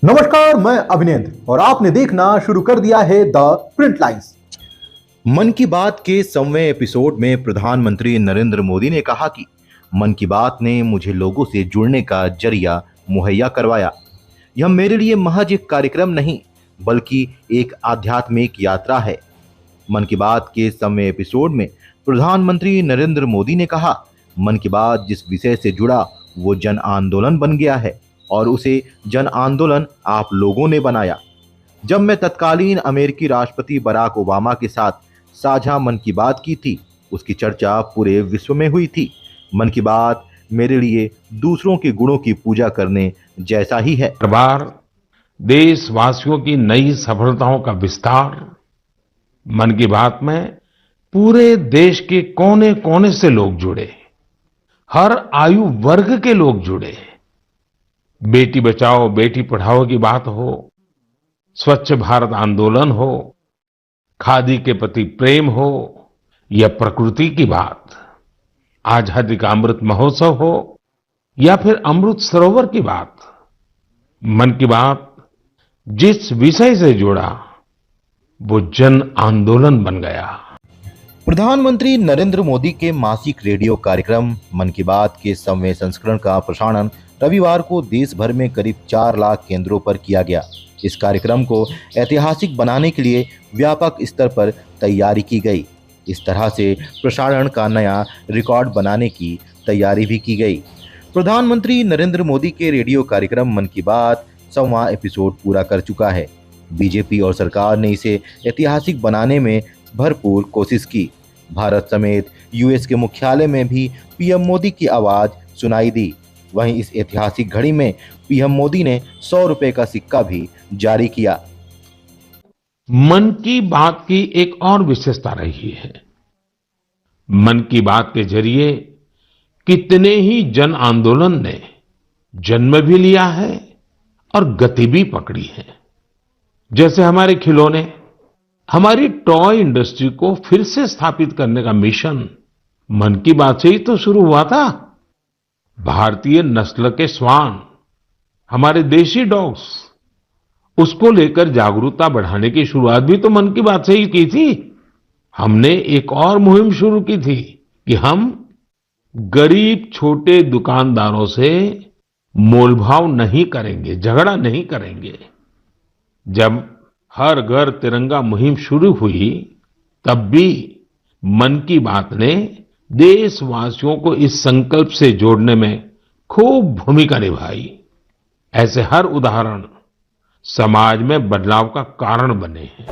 नमस्कार, मैं अभिनेंद्र और आपने देखना शुरू कर दिया है द प्रिंट लाइन्स। मन की बात के 100वें एपिसोड में प्रधानमंत्री नरेंद्र मोदी ने कहा कि मन की बात ने मुझे लोगों से जुड़ने का जरिया मुहैया करवाया। यह मेरे लिए महज एक कार्यक्रम नहीं बल्कि एक आध्यात्मिक यात्रा है। मन की बात के 100वें एपिसोड में प्रधानमंत्री नरेंद्र मोदी ने कहा, मन की बात जिस विषय से जुड़ा वो जन आंदोलन बन गया है और उसे जन आंदोलन आप लोगों ने बनाया। जब मैं तत्कालीन अमेरिकी राष्ट्रपति बराक ओबामा के साथ साझा मन की बात की थी, उसकी चर्चा पूरे विश्व में हुई थी। मन की बात मेरे लिए दूसरों के गुणों की पूजा करने जैसा ही है। हर बार देशवासियों की नई सफलताओं का विस्तार। मन की बात में पूरे देश के कोने कोने से लोग जुड़े, हर आयु वर्ग के लोग जुड़े। बेटी बचाओ बेटी पढ़ाओ की बात हो, स्वच्छ भारत आंदोलन हो, खादी के प्रति प्रेम हो या प्रकृति की बात, आजादी का अमृत महोत्सव हो या फिर अमृत सरोवर की बात। मन की बात जिस विषय से जुड़ा वो जन आंदोलन बन गया। प्रधानमंत्री नरेंद्र मोदी के मासिक रेडियो कार्यक्रम मन की बात के 100वें संस्करण का प्रसारण रविवार को देश भर में करीब 4 लाख केंद्रों पर किया गया। इस कार्यक्रम को ऐतिहासिक बनाने के लिए व्यापक स्तर पर तैयारी की गई। इस तरह से प्रसारण का नया रिकॉर्ड बनाने की तैयारी भी की गई। प्रधानमंत्री नरेंद्र मोदी के रेडियो कार्यक्रम मन की बात 100वां एपिसोड पूरा कर चुका है। बीजेपी और सरकार ने इसे ऐतिहासिक बनाने में भरपूर कोशिश की। भारत समेत यूएस के मुख्यालय में भी पीएम मोदी की आवाज सुनाई दी। वहीं इस ऐतिहासिक घड़ी में पीएम मोदी ने 100 रुपए का सिक्का भी जारी किया। मन की बात की एक और विशेषता रही है। मन की बात के जरिए कितने ही जन आंदोलन ने जन्म भी लिया है और गति भी पकड़ी है। जैसे हमारे खिलौने, हमारी टॉय इंडस्ट्री को फिर से स्थापित करने का मिशन मन की बात से ही तो शुरू हुआ था। भारतीय नस्ल के श्वान, हमारे देशी डॉग्स, उसको लेकर जागरूकता बढ़ाने की शुरुआत भी तो मन की बात से ही की थी। हमने एक और मुहिम शुरू की थी कि हम गरीब छोटे दुकानदारों से मोलभाव नहीं करेंगे, झगड़ा नहीं करेंगे। जब हर घर तिरंगा मुहिम शुरू हुई तब भी मन की बात ने देशवासियों को इस संकल्प से जोड़ने में खूब भूमिका निभाई। ऐसे हर उदाहरण समाज में बदलाव का कारण बने हैं।